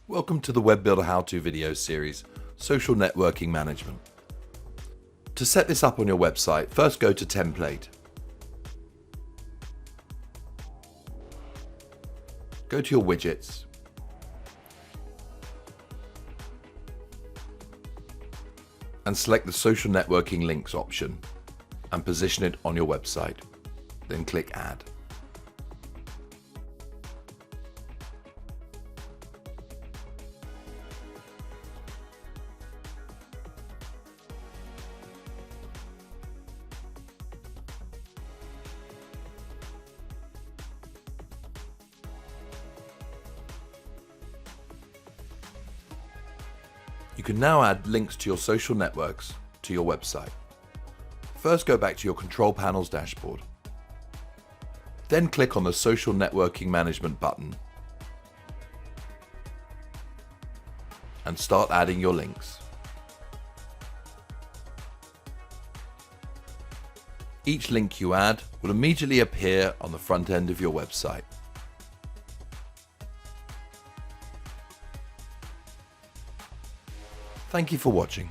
Welcome to the Web Builder How-To video series, Social Networking Management. To set this up on your website, first go to Template. Go to your widgets. And select the Social Networking Links option and position it on your website. Then click Add. You can now add links to your social networks to your website. First, go back to your Control Panel's dashboard. Then click on the Social Networking Management button and start adding your links. Each link you add will immediately appear on the front end of your website. Thank you for watching.